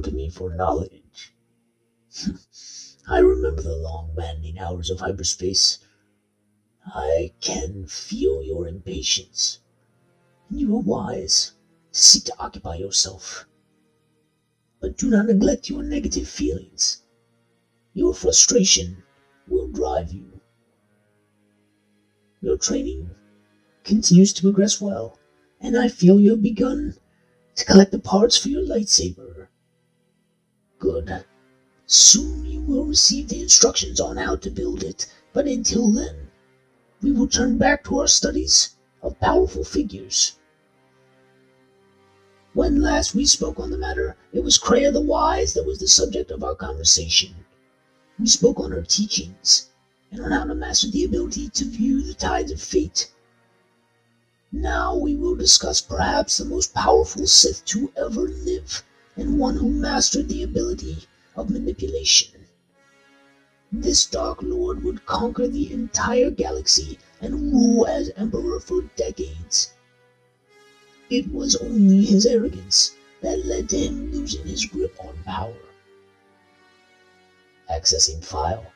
come to me for knowledge. I remember the long, maddening hours of hyperspace. I can feel your impatience, and you are wise to seek to occupy yourself. But do not neglect your negative feelings. Your frustration will drive you. Your training continues to progress well, and I feel you have begun to collect the parts for your lightsaber. Good. Soon you will receive the instructions on how to build it, but until then, we will turn back to our studies of powerful figures. When last we spoke on the matter, it was Kreia the Wise that was the subject of our conversation. We spoke on her teachings, and on how to master the ability to view the tides of fate. Now we will discuss perhaps the most powerful Sith to ever live, and one who mastered the ability of manipulation. This Dark Lord would conquer the entire galaxy and rule as Emperor for decades. It was only his arrogance that led to him losing his grip on power. Accessing file.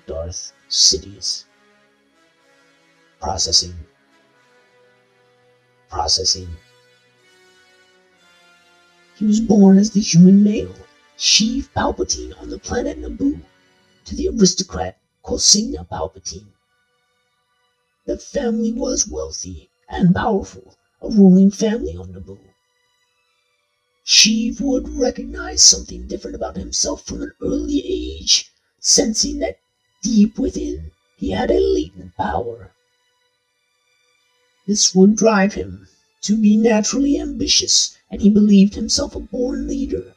Darth Sidious. Processing. He was born as the human male, Sheev Palpatine on the planet Naboo, to the aristocrat Colsigna Palpatine. The family was wealthy and powerful, a ruling family on Naboo. Sheev would recognize something different about himself from an early age, sensing that deep within he had a latent power. This would drive him to be naturally ambitious, and he believed himself a born leader.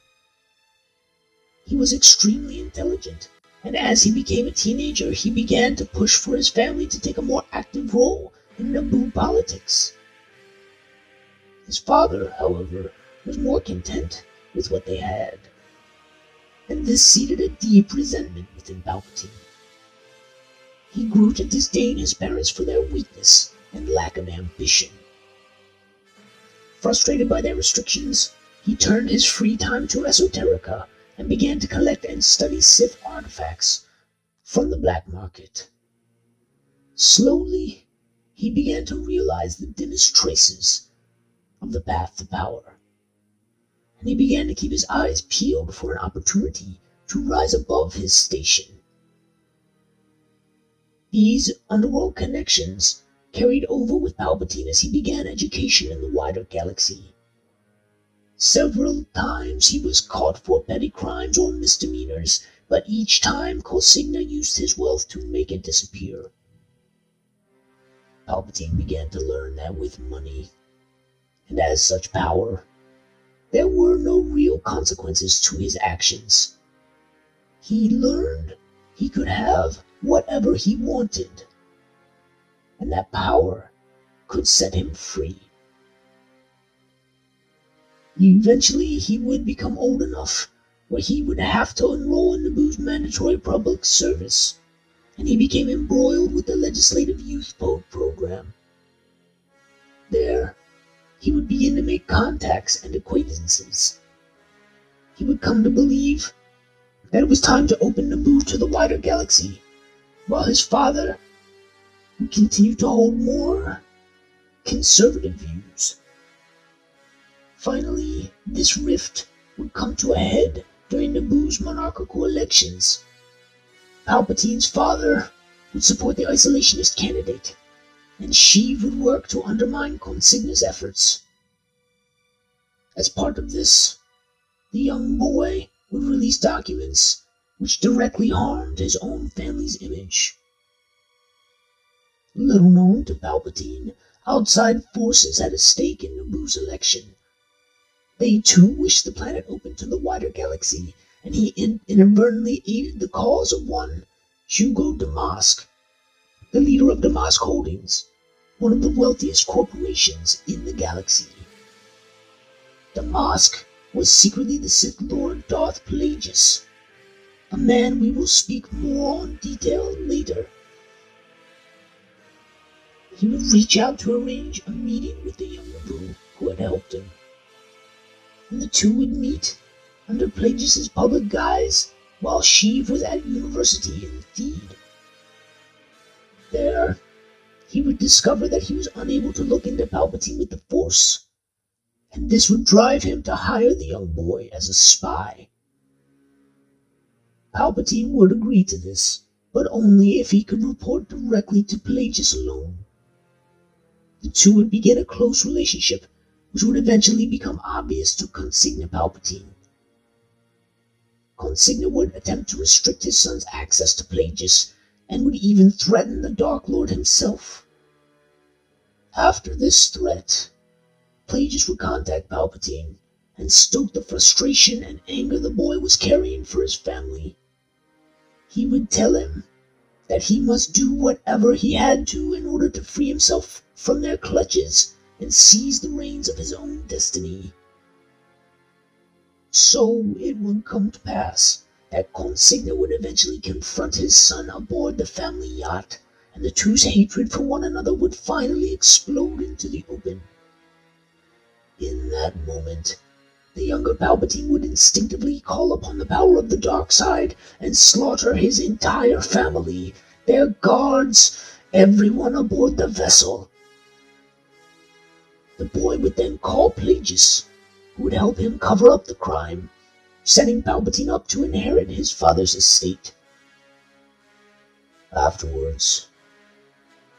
He was extremely intelligent, and as he became a teenager, he began to push for his family to take a more active role in Naboo politics. His father, however, was more content with what they had, and this seeded a deep resentment within Palpatine. He grew to disdain his parents for their weakness and lack of ambition. Frustrated by their restrictions, he turned his free time to esoterica and began to collect and study Sith artifacts from the black market. Slowly, he began to realize the dimmest traces of the path to power, and he began to keep his eyes peeled for an opportunity to rise above his station. These underworld connections carried over with Palpatine as he began education in the wider galaxy. Several times he was caught for petty crimes or misdemeanors, but each time Colsigna used his wealth to make it disappear. Palpatine began to learn that with money, and as such power, there were no real consequences to his actions. He learned he could have whatever he wanted, and that power could set him free. Eventually, he would become old enough where he would have to enroll in Naboo's mandatory public service, and he became embroiled with the Legislative Youth Vote program. There, he would begin to make contacts and acquaintances. He would come to believe that it was time to open Naboo to the wider galaxy, while his father would continue to hold more conservative views. Finally, this rift would come to a head during Naboo's monarchical elections. Palpatine's father would support the isolationist candidate, and Sheev would work to undermine Colsigna's efforts. As part of this, the young boy would release documents which directly harmed his own family's image. Little known to Palpatine, outside forces had a stake in Naboo's election. They too wished the planet open to the wider galaxy, and he inadvertently aided the cause of one Hugo Damask, the leader of Damask Holdings, one of the wealthiest corporations in the galaxy. Damask was secretly the Sith Lord Darth Plagueis, a man we will speak more on detail later. He would reach out to arrange a meeting with the young Naboo who had helped him, and the two would meet under Plagueis' public guise while Sheev was at university in Theed. There, he would discover that he was unable to look into Palpatine with the Force, and this would drive him to hire the young boy as a spy. Palpatine would agree to this, but only if he could report directly to Plagueis alone. The two would begin a close relationship, which would eventually become obvious to Consigna Palpatine. Consigna would attempt to restrict his son's access to Plagueis, and would even threaten the Dark Lord himself. After this threat, Plagueis would contact Palpatine and stoke the frustration and anger the boy was carrying for his family. He would tell him that he must do whatever he had to in order to free himself from their clutches and seize the reins of his own destiny. So it would come to pass that Consigna would eventually confront his son aboard the family yacht, and the two's hatred for one another would finally explode into the open. In that moment, the younger Palpatine would instinctively call upon the power of the dark side and slaughter his entire family, their guards, everyone aboard the vessel. The boy would then call Plagueis, who would help him cover up the crime, setting Palpatine up to inherit his father's estate. Afterwards,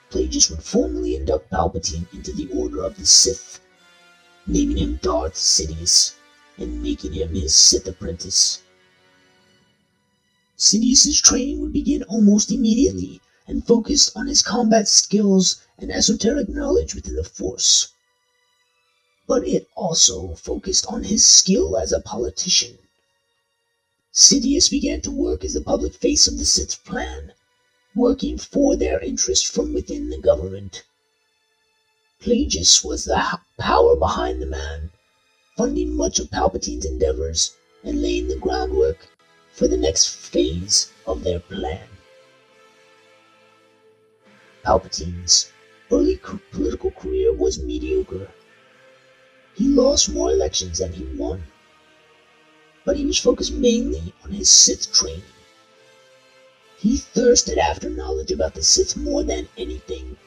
Plagueis would formally induct Palpatine into the Order of the Sith, naming him Darth Sidious and making him his Sith apprentice. Sidious's training would begin almost immediately and focused on his combat skills and esoteric knowledge within the Force. But it also focused on his skill as a politician. Sidious began to work as the public face of the Sith's plan, working for their interest from within the government. Plagueis was the power behind the man, funding much of Palpatine's endeavors and laying the groundwork for the next phase of their plan. Palpatine's early political career was mediocre. He lost more elections than he won, but he was focused mainly on his Sith training. He thirsted after knowledge about the Sith more than anything,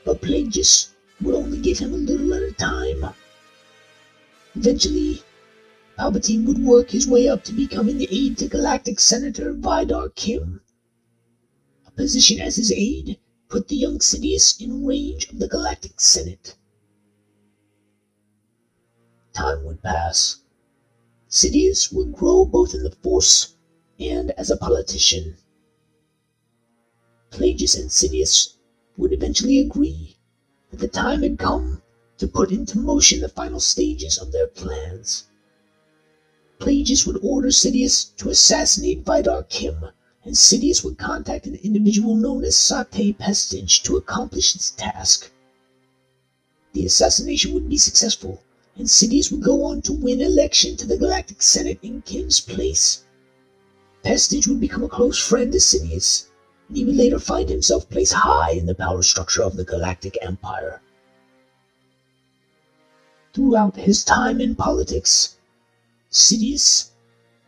but Plagueis would only give him a little at a time. Eventually, Palpatine would work his way up to becoming the aide to Galactic Senator Vidar Kim. A position as his aide put the young Sidious in range of the Galactic Senate. Time would pass. Sidious would grow both in the Force and as a politician. Plagueis and Sidious would eventually agree that the time had come to put into motion the final stages of their plans. Plagueis would order Sidious to assassinate Vidar Kim, and Sidious would contact an individual known as Satay Pestage to accomplish this task. The assassination would be successful, and Sidious would go on to win election to the Galactic Senate in Kim's place. Pestage would become a close friend to Sidious, and he would later find himself placed high in the power structure of the Galactic Empire. Throughout his time in politics, Sidious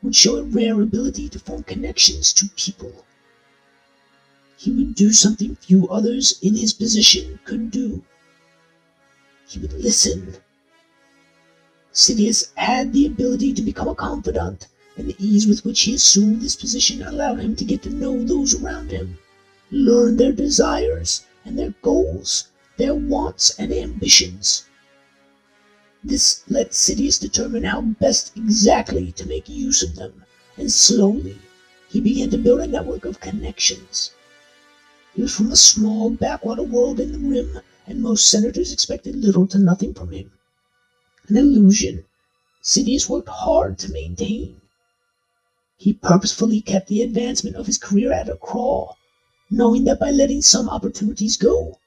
would show a rare ability to form connections to people. He would do something few others in his position could do. He would listen. Sidious had the ability to become a confidant, and the ease with which he assumed this position allowed him to get to know those around him, learn their desires and their goals, their wants and ambitions. This let Sidious determine how best exactly to make use of them, and slowly he began to build a network of connections. He was from a small backwater world in the Rim, and most senators expected little to nothing from him. An illusion Sidious worked hard to maintain. He purposefully kept the advancement of his career at a crawl, knowing that by letting some opportunities go,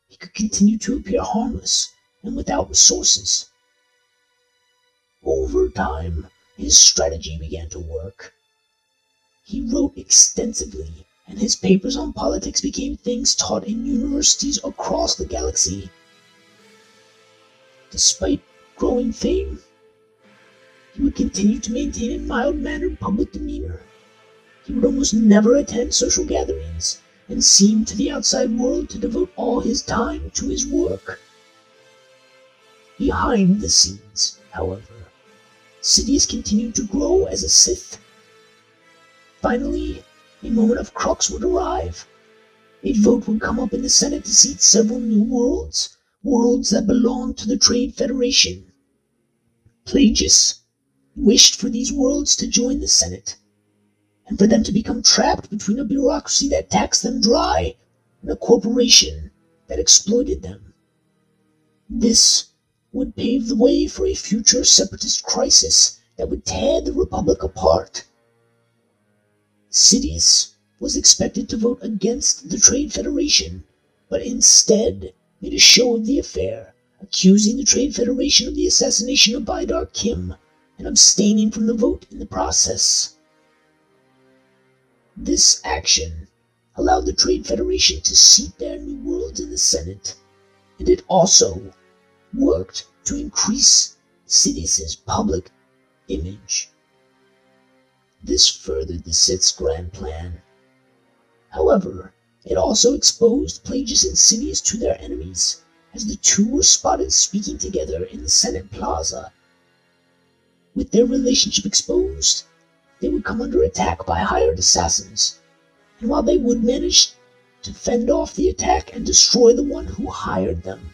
he could continue to appear harmless and without resources. Over time, his strategy began to work. He wrote extensively, and his papers on politics became things taught in universities across the galaxy. Despite growing fame, He would continue to maintain a mild-mannered public demeanor. He would almost never attend social gatherings, and seemed to the outside world to devote all his time to his work. Behind the scenes, however, Sidious continued to grow as a Sith. Finally, a moment of crux would arrive. A vote would come up in the Senate to seat several new worlds that belonged to the Trade Federation. Plagueis wished for these worlds to join the Senate, and for them to become trapped between a bureaucracy that taxed them dry and a corporation that exploited them. This would pave the way for a future separatist crisis that would tear the Republic apart. Sidious was expected to vote against the Trade Federation, but instead made a show of the affair, accusing the Trade Federation of the assassination of Vidar Kim and abstaining from the vote in the process. This action allowed the Trade Federation to seat their new worlds in the Senate, and it also worked to increase Sidious's public image. This furthered the Sith's grand plan. However, it also exposed Plagueis and Sidious to their enemies, as the two were spotted speaking together in the Senate Plaza. With their relationship exposed, they would come under attack by hired assassins, and while they would manage to fend off the attack and destroy the one who hired them,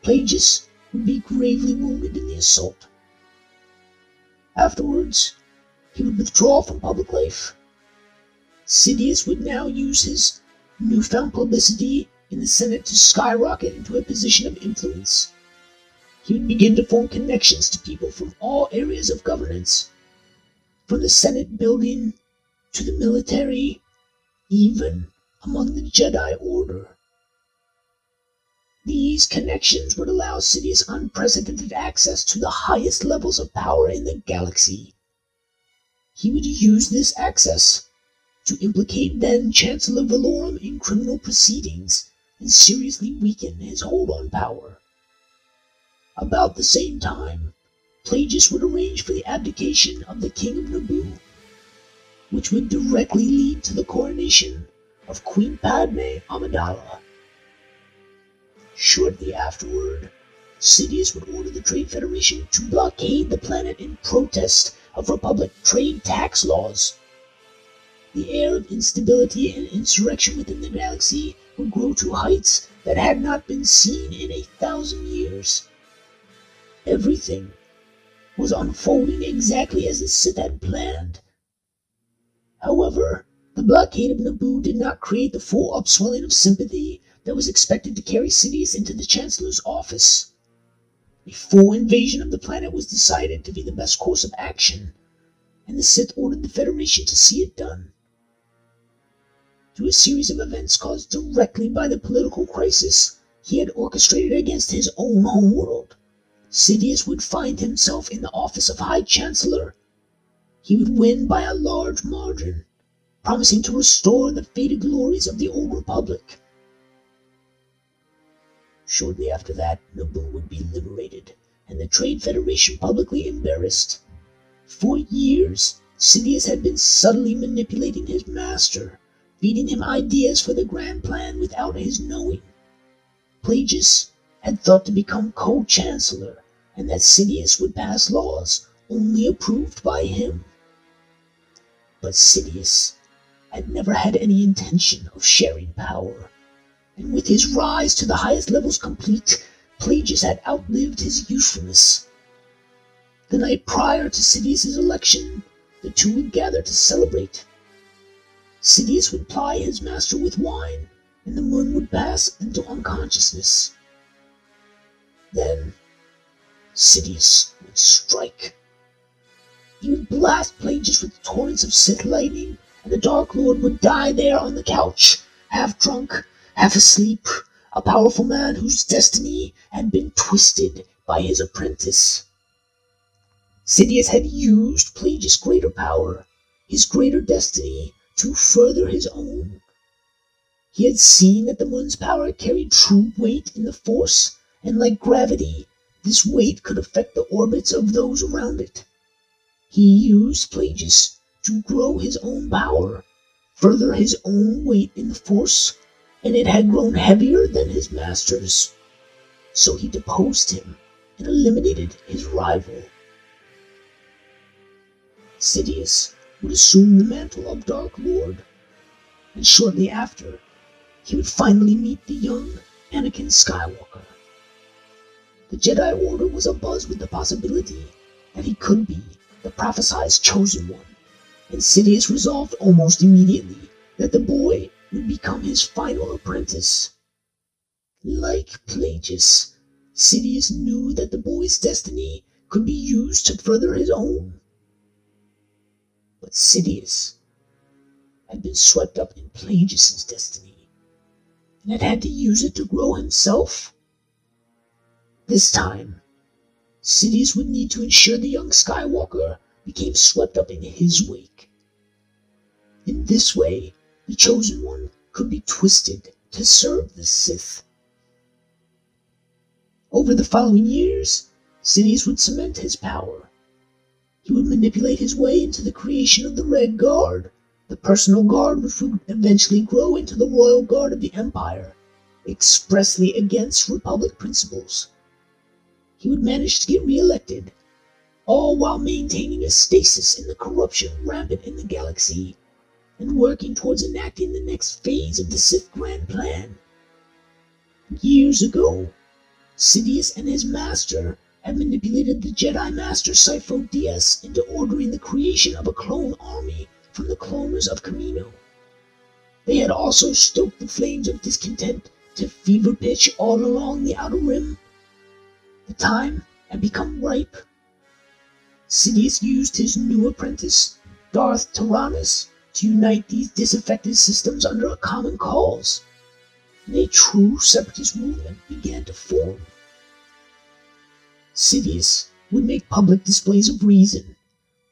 Plagueis would be gravely wounded in the assault. Afterwards, he would withdraw from public life. Sidious would now use his newfound publicity in the Senate to skyrocket into a position of influence. He would begin to form connections to people from all areas of governance, from the Senate building to the military, even among the Jedi Order. These connections would allow Sidious unprecedented access to the highest levels of power in the galaxy. He would use this access to implicate then-Chancellor Valorum in criminal proceedings and seriously weaken his hold on power. About the same time, Plagueis would arrange for the abdication of the King of Naboo, which would directly lead to the coronation of Queen Padme Amidala. Shortly afterward, Sidious would order the Trade Federation to blockade the planet in protest of Republic trade tax laws. The air of instability and insurrection within the galaxy would grow to heights that had not been seen in 1,000 years. Everything was unfolding exactly as the Sith had planned. However, the blockade of Naboo did not create the full upswelling of sympathy that was expected to carry Sidious into the Chancellor's office. A full invasion of the planet was decided to be the best course of action, and the Sith ordered the Federation to see it done. Through a series of events caused directly by the political crisis he had orchestrated against his own homeworld, Sidious would find himself in the office of High Chancellor. He would win by a large margin, promising to restore the faded glories of the Old Republic. Shortly after that, Naboo would be liberated, and the Trade Federation publicly embarrassed. For years, Sidious had been subtly manipulating his master, feeding him ideas for the grand plan without his knowing. Plagueis had thought to become co-chancellor, and that Sidious would pass laws only approved by him. But Sidious had never had any intention of sharing power, and with his rise to the highest levels complete, Plagueis had outlived his usefulness. The night prior to Sidious's election, the two would gather to celebrate. Sidious would ply his master with wine, and the moon would pass into unconsciousness. Then, Sidious would strike. He would blast Plagueis with torrents of Sith lightning, and the Dark Lord would die there on the couch, half drunk, half asleep, a powerful man whose destiny had been twisted by his apprentice. Sidious had used Plagueis' greater power, his greater destiny, to further his own. He had seen that the moon's power carried true weight in the Force, and like gravity, this weight could affect the orbits of those around it. He used Plagueis to grow his own power, further his own weight in the Force, and it had grown heavier than his master's. So he deposed him and eliminated his rival. Sidious would assume the mantle of Dark Lord, and shortly after, he would finally meet the young Anakin Skywalker. The Jedi Order was abuzz with the possibility that he could be the prophesied chosen one, and Sidious resolved almost immediately that the boy would become his final apprentice. Like Plagueis, Sidious knew that the boy's destiny could be used to further his own. But Sidious had been swept up in Plagueis' destiny, and had to use it to grow himself. This time, Sidious would need to ensure the young Skywalker became swept up in his wake. In this way, the Chosen One could be twisted to serve the Sith. Over the following years, Sidious would cement his power. He would manipulate his way into the creation of the Red Guard, the personal guard which would eventually grow into the Royal Guard of the Empire, expressly against Republic principles. He would manage to get re-elected, all while maintaining a stasis in the corruption rampant in the galaxy, and working towards enacting the next phase of the Sith Grand Plan. Years ago, Sidious and his master had manipulated the Jedi Master Sifo Dyas into ordering the creation of a clone army from the cloners of Kamino. They had also stoked the flames of discontent to fever pitch all along the Outer Rim. The time had become ripe. Sidious used his new apprentice, Darth Tyrannus, to unite these disaffected systems under a common cause, and a true separatist movement began to form. Sidious would make public displays of reason,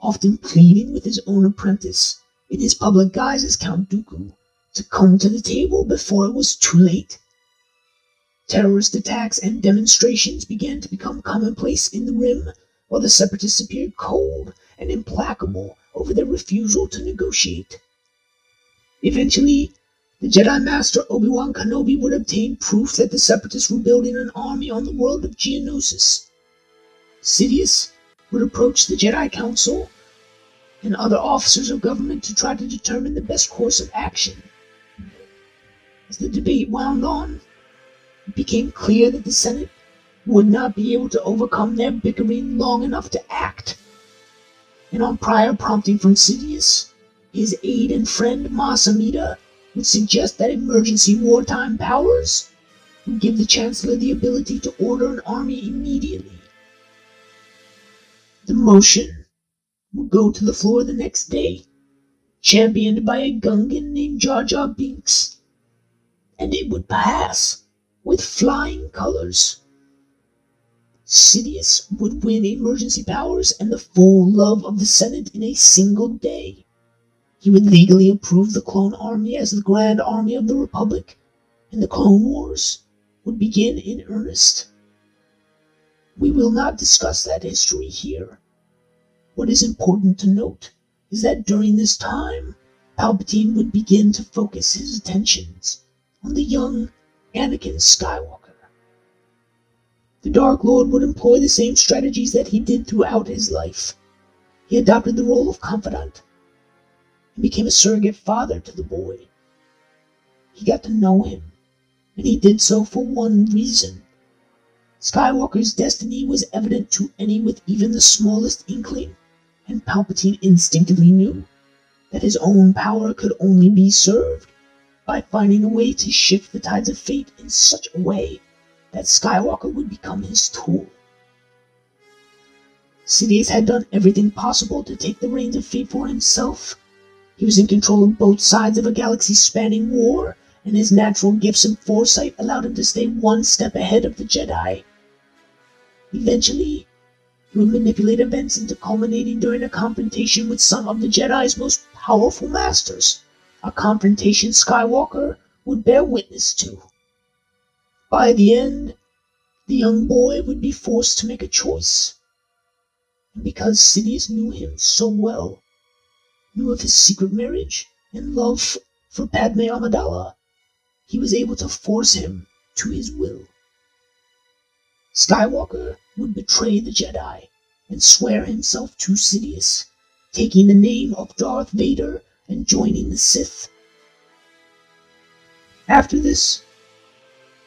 often pleading with his own apprentice, in his public guise as Count Dooku, to come to the table before it was too late. Terrorist attacks and demonstrations began to become commonplace in the Rim, while the Separatists appeared cold and implacable over their refusal to negotiate. Eventually, the Jedi Master Obi-Wan Kenobi would obtain proof that the Separatists were building an army on the world of Geonosis. Sidious would approach the Jedi Council and other officers of government to try to determine the best course of action. As the debate wound on, it became clear that the Senate would not be able to overcome their bickering long enough to act. And on prior prompting from Sidious, his aide and friend Mas Amedda would suggest that emergency wartime powers would give the Chancellor the ability to order an army immediately. The motion would go to the floor the next day, championed by a Gungan named Jar Jar Binks, and it would pass with flying colors. Sidious would win emergency powers and the full love of the Senate in a single day. He would legally approve the Clone Army as the Grand Army of the Republic, and the Clone Wars would begin in earnest. We will not discuss that history here. What is important to note is that during this time, Palpatine would begin to focus his attentions on the young Anakin Skywalker. The Dark Lord would employ the same strategies that he did throughout his life. He adopted the role of confidant and became a surrogate father to the boy. He got to know him, and he did so for one reason. Skywalker's destiny was evident to any with even the smallest inkling, and Palpatine instinctively knew that his own power could only be served by finding a way to shift the tides of fate in such a way that Skywalker would become his tool. Sidious had done everything possible to take the reins of fate for himself. He was in control of both sides of a galaxy-spanning war, and his natural gifts and foresight allowed him to stay one step ahead of the Jedi. Eventually, he would manipulate events into culminating during a confrontation with some of the Jedi's most powerful masters, a confrontation Skywalker would bear witness to. By the end, the young boy would be forced to make a choice. And because Sidious knew him so well, knew of his secret marriage and love for Padme Amidala, he was able to force him to his will. Skywalker would betray the Jedi and swear himself to Sidious, taking the name of Darth Vader and joining the Sith. After this,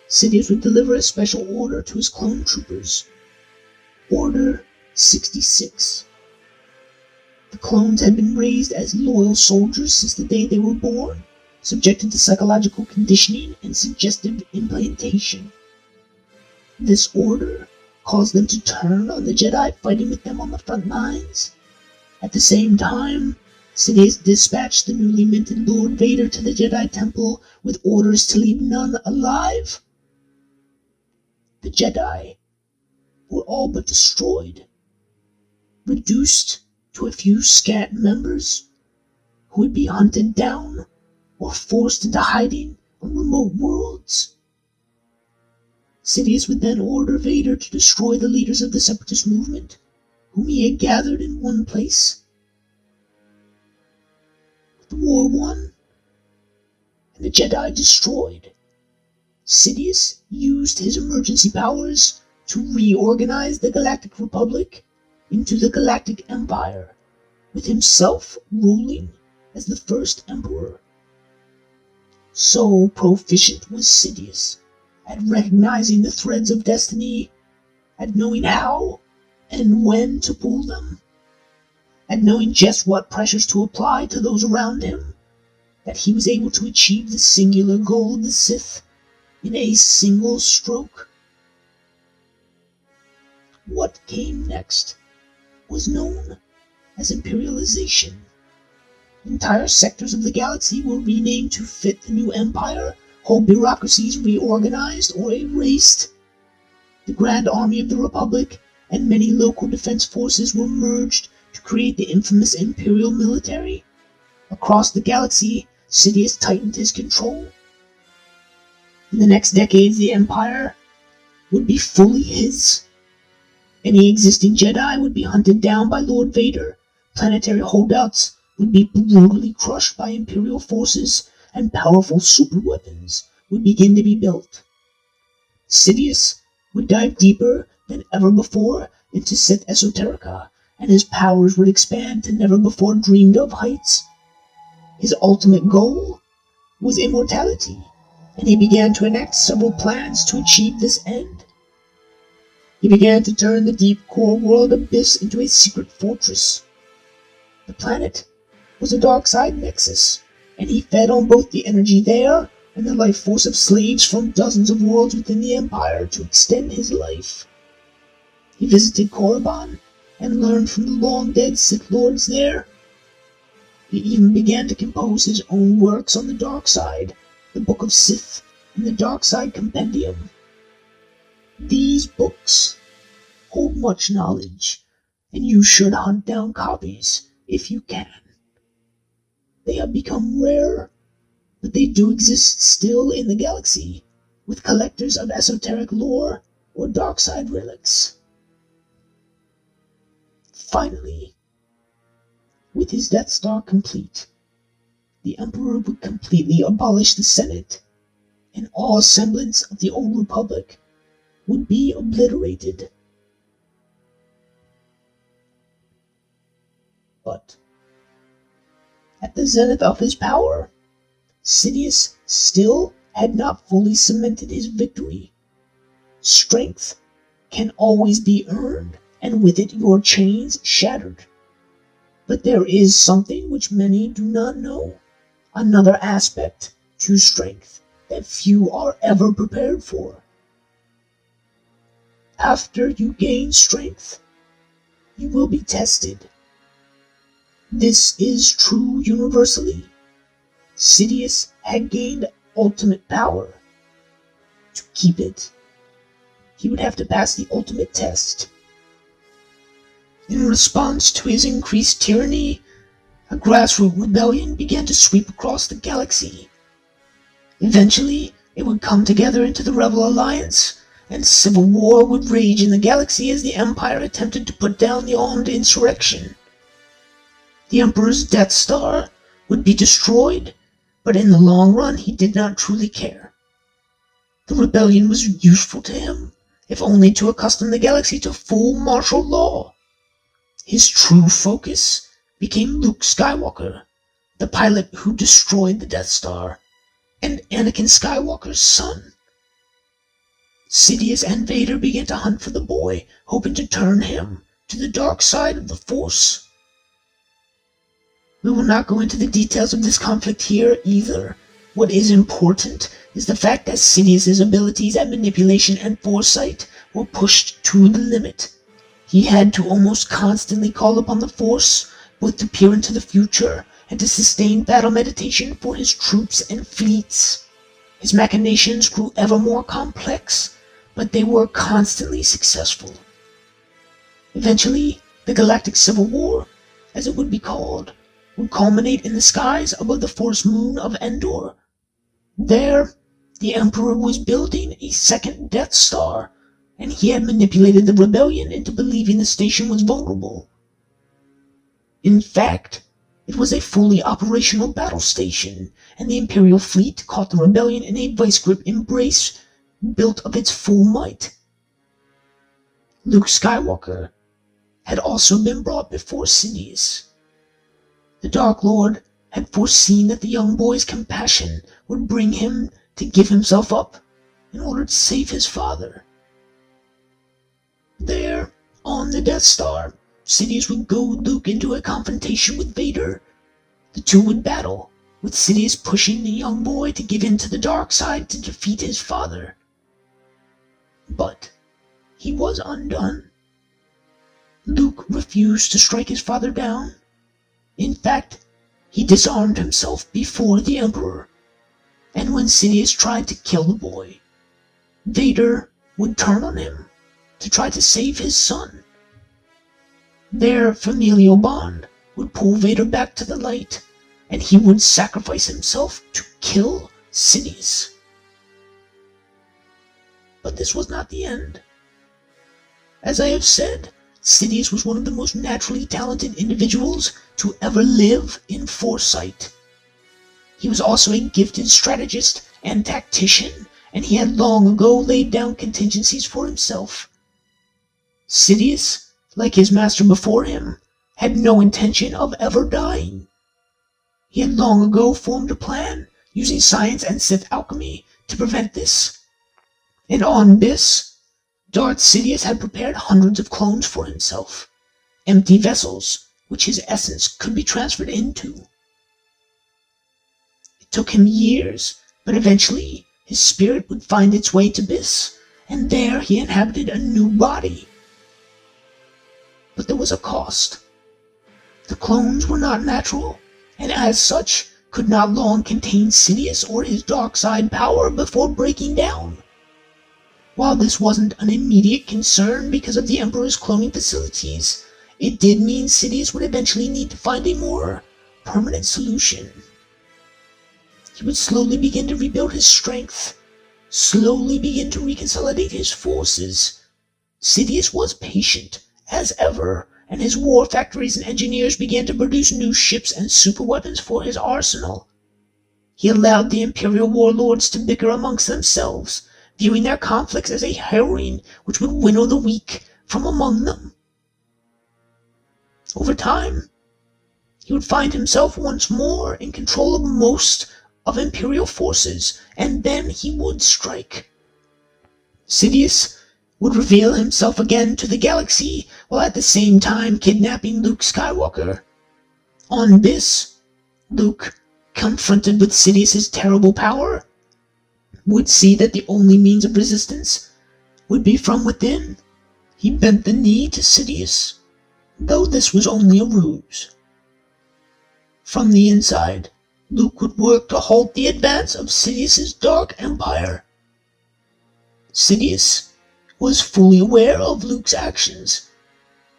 Sidious would deliver a special order to his clone troopers, Order 66. The clones had been raised as loyal soldiers since the day they were born, subjected to psychological conditioning and suggestive implantation. This order caused them to turn on the Jedi, fighting with them on the front lines. At the same time, Sidious dispatched the newly minted Lord Vader to the Jedi Temple with orders to leave none alive. The Jedi were all but destroyed, reduced to a few scant members who would be hunted down or forced into hiding on remote worlds. Sidious would then order Vader to destroy the leaders of the Separatist movement, whom he had gathered in one place. With the war won, and the Jedi destroyed, Sidious used his emergency powers to reorganize the Galactic Republic into the Galactic Empire, with himself ruling as the first Emperor. So proficient was Sidious at recognizing the threads of destiny, at knowing how and when to pull them, at knowing just what pressures to apply to those around him, that he was able to achieve the singular goal of the Sith in a single stroke. What came next was known as imperialization. Entire sectors of the galaxy were renamed to fit the new empire, whole bureaucracies reorganized or erased. The Grand Army of the Republic and many local defense forces were merged to create the infamous Imperial military. Across the galaxy, Sidious tightened his control. In the next decades, the Empire would be fully his. Any existing Jedi would be hunted down by Lord Vader. Planetary holdouts would be brutally crushed by Imperial forces, and powerful superweapons would begin to be built. Sidious would dive deeper than ever before into Sith esoterica, and his powers would expand to never before dreamed of heights. His ultimate goal was immortality, and he began to enact several plans to achieve this end. He began to turn the deep core world abyss into a secret fortress. The planet was a dark side nexus, and he fed on both the energy there and the life force of slaves from dozens of worlds within the Empire to extend his life. He visited Korriban and learned from the long-dead Sith Lords there. He even began to compose his own works on the dark side, the Book of Sith and the Dark Side Compendium. These books hold much knowledge, and you should hunt down copies if you can. They have become rare, but they do exist still in the galaxy, with collectors of esoteric lore or dark side relics. Finally, with his Death Star complete, the Emperor would completely abolish the Senate, and all semblance of the old Republic would be obliterated. But at the zenith of his power, Sidious still had not fully cemented his victory. Strength can always be earned, and with it your chains shattered. But there is something which many do not know, another aspect to strength that few are ever prepared for. After you gain strength, you will be tested. This is true universally. Sidious had gained ultimate power. To keep it, he would have to pass the ultimate test. In response to his increased tyranny, a grassroots rebellion began to sweep across the galaxy. Eventually, it would come together into the Rebel Alliance, and civil war would rage in the galaxy as the Empire attempted to put down the armed insurrection. The Emperor's Death Star would be destroyed, but in the long run he did not truly care. The rebellion was useful to him, if only to accustom the galaxy to full martial law. His true focus became Luke Skywalker, the pilot who destroyed the Death Star, and Anakin Skywalker's son. Sidious and Vader began to hunt for the boy, hoping to turn him to the dark side of the Force. We will not go into the details of this conflict here either. What is important is the fact that Sidious's abilities at manipulation and foresight were pushed to the limit. He had to almost constantly call upon the Force, both to peer into the future and to sustain battle meditation for his troops and fleets. His machinations grew ever more complex, but they were constantly successful. Eventually, the Galactic Civil War, as it would be called, would culminate in the skies above the forest moon of Endor. There, the Emperor was building a second Death Star, and he had manipulated the rebellion into believing the station was vulnerable. In fact, it was a fully operational battle station, and the Imperial fleet caught the rebellion in a vice-grip embrace built of its full might. Luke Skywalker had also been brought before Sidious. The Dark Lord had foreseen that the young boy's compassion would bring him to give himself up in order to save his father. There, on the Death Star, Sidious would goad Luke into a confrontation with Vader. The two would battle, with Sidious pushing the young boy to give in to the dark side to defeat his father. But he was undone. Luke refused to strike his father down. In fact, he disarmed himself before the Emperor, and when Sidious tried to kill the boy, Vader would turn on him to try to save his son. Their familial bond would pull Vader back to the light, and he would sacrifice himself to kill Sidious. But this was not the end. As I have said, Sidious was one of the most naturally talented individuals to ever live in foresight. He was also a gifted strategist and tactician, and he had long ago laid down contingencies for himself. Sidious, like his master before him, had no intention of ever dying. He had long ago formed a plan, using science and Sith alchemy, to prevent this. And on this, Darth Sidious had prepared hundreds of clones for himself, empty vessels which his essence could be transferred into. It took him years, but eventually his spirit would find its way to Biss, and there he inhabited a new body. But there was a cost. The clones were not natural, and as such could not long contain Sidious or his dark side power before breaking down. While this wasn't an immediate concern because of the Emperor's cloning facilities, it did mean Sidious would eventually need to find a more permanent solution. He would slowly begin to rebuild his strength, slowly begin to reconsolidate his forces. Sidious was patient, as ever, and his war factories and engineers began to produce new ships and superweapons for his arsenal. He allowed the Imperial warlords to bicker amongst themselves, viewing their conflicts as a harrowing which would winnow the weak from among them. Over time, he would find himself once more in control of most of Imperial forces, and then he would strike. Sidious would reveal himself again to the galaxy, while at the same time kidnapping Luke Skywalker. On Biss, Luke, confronted with Sidious's terrible power, would see that the only means of resistance would be from within. He bent the knee to Sidious, though this was only a ruse. From the inside, Luke would work to halt the advance of Sidious's dark empire. Sidious was fully aware of Luke's actions,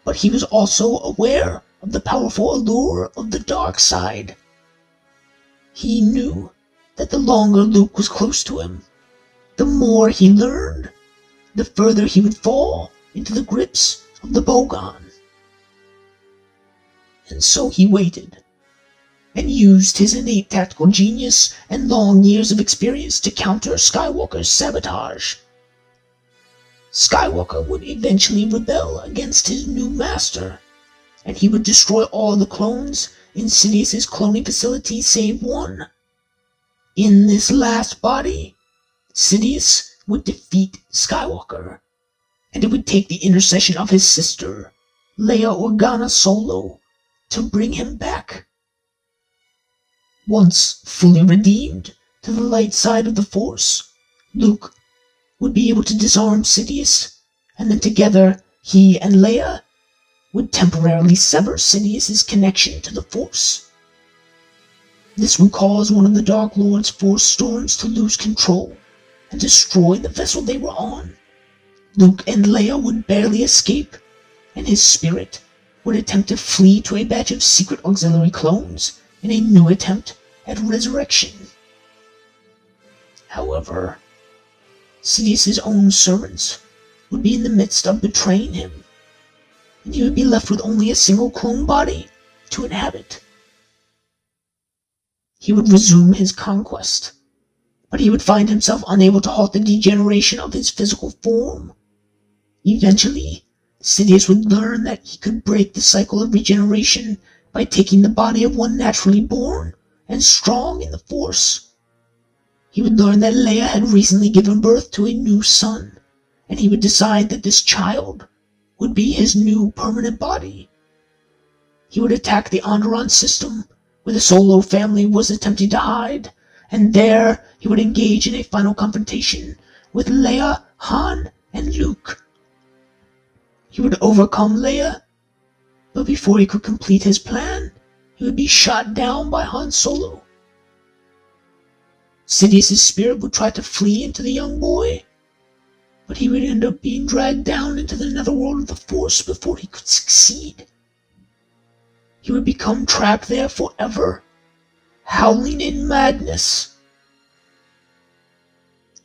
but he was also aware of the powerful allure of the dark side. He knew that the longer Luke was close to him, the more he learned, the further he would fall into the grips of the Bogon. And so he waited, and used his innate tactical genius and long years of experience to counter Skywalker's sabotage. Skywalker would eventually rebel against his new master, and he would destroy all the clones in Sidious's cloning facility save one. In this last body, Sidious would defeat Skywalker, and it would take the intercession of his sister, Leia Organa Solo, to bring him back. Once fully redeemed to the light side of the Force, Luke would be able to disarm Sidious, and then together he and Leia would temporarily sever Sidious's connection to the Force. This would cause one of the Dark Lord's Force storms to lose control and destroy the vessel they were on. Luke and Leia would barely escape, and his spirit would attempt to flee to a batch of secret auxiliary clones in a new attempt at resurrection. However, Sidious's own servants would be in the midst of betraying him, and he would be left with only a single clone body to inhabit. He would resume his conquest, but he would find himself unable to halt the degeneration of his physical form. Eventually, Sidious would learn that he could break the cycle of regeneration by taking the body of one naturally born and strong in the Force. He would learn that Leia had recently given birth to a new son, and he would decide that this child would be his new permanent body. He would attack the Onderon system, where the Solo family was attempting to hide, and there he would engage in a final confrontation with Leia, Han, and Luke. He would overcome Leia, but before he could complete his plan, he would be shot down by Han Solo. Sidious's spirit would try to flee into the young boy, but he would end up being dragged down into the netherworld of the Force before he could succeed. He would become trapped there forever, howling in madness.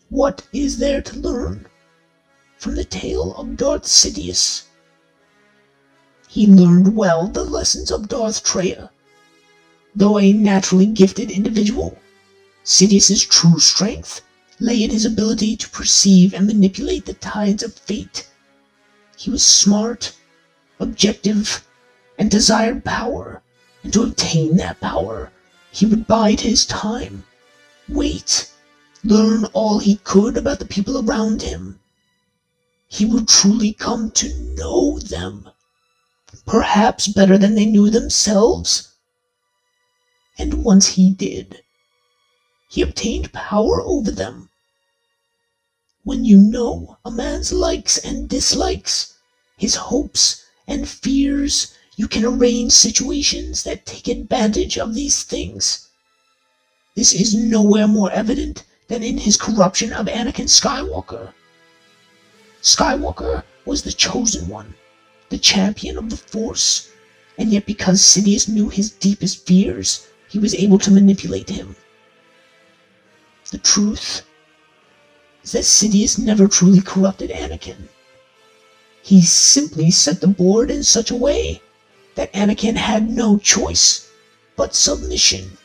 What is there to learn from the tale of Darth Sidious? He learned well the lessons of Darth Traya. Though a naturally gifted individual, Sidious's true strength lay in his ability to perceive and manipulate the tides of fate. He was smart, objective, and desired power, and to obtain that power, he would bide his time, wait, learn all he could about the people around him. He would truly come to know them, perhaps better than they knew themselves. And once he did, he obtained power over them. When you know a man's likes and dislikes, his hopes and fears, you can arrange situations that take advantage of these things. This is nowhere more evident than in his corruption of Anakin Skywalker. Skywalker was the chosen one, the champion of the Force, and yet because Sidious knew his deepest fears, he was able to manipulate him. The truth is that Sidious never truly corrupted Anakin. He simply set the board in such a way that Anakin had no choice but submission.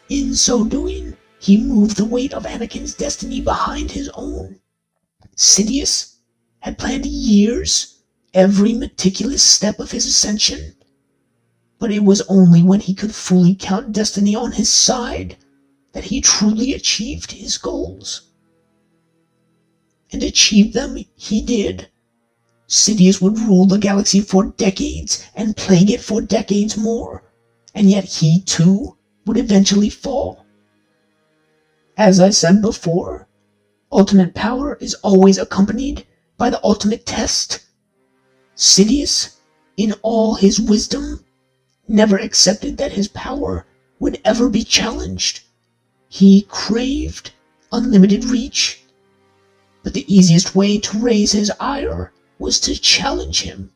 In so doing, he moved the weight of Anakin's destiny behind his own. Sidious had planned years, every meticulous step of his ascension, but it was only when he could fully count destiny on his side that he truly achieved his goals. And achieve them he did. Sidious would rule the galaxy for decades and plague it for decades more, and yet he too would eventually fall. As I said before, ultimate power is always accompanied by the ultimate test. Sidious, in all his wisdom, never accepted that his power would ever be challenged. He craved unlimited reach, but the easiest way to raise his ire was to challenge him.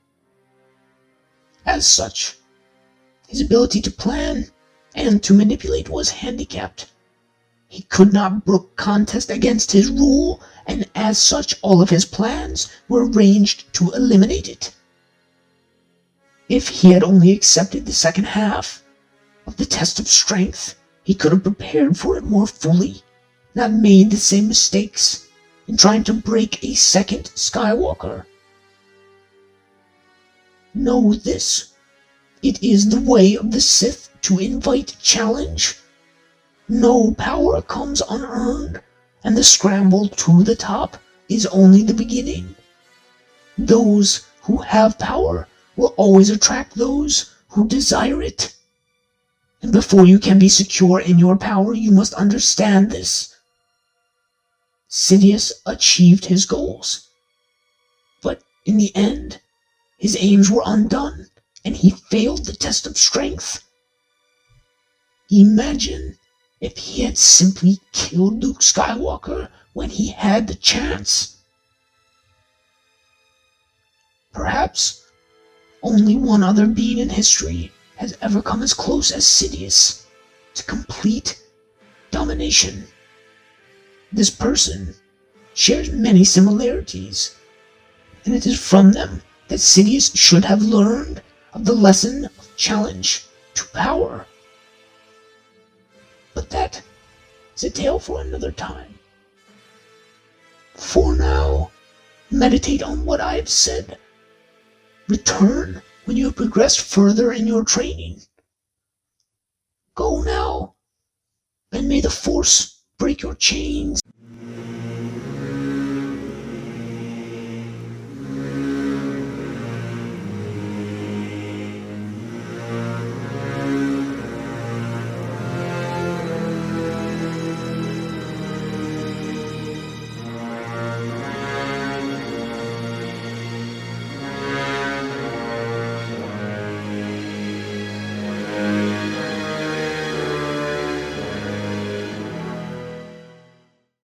As such, his ability to plan and to manipulate was handicapped. He could not brook contest against his rule, and as such all of his plans were arranged to eliminate it. If he had only accepted the second half of the test of strength, he could have prepared for it more fully, not made the same mistakes in trying to break a second Skywalker. Know this. It is the way of the Sith to invite challenge. No power comes unearned, and the scramble to the top is only the beginning. Those who have power will always attract those who desire it. And before you can be secure in your power, you must understand this. Sidious achieved his goals, but in the end, his aims were undone, and he failed the test of strength. Imagine if he had simply killed Luke Skywalker when he had the chance. Perhaps only one other being in history has ever come as close as Sidious to complete domination. This person shares many similarities, and it is from them that Sidious should have learned of the lesson of challenge to power. But that is a tale for another time. For now, meditate on what I have said. Return when you have progressed further in your training. Go now, and may the Force break your chains.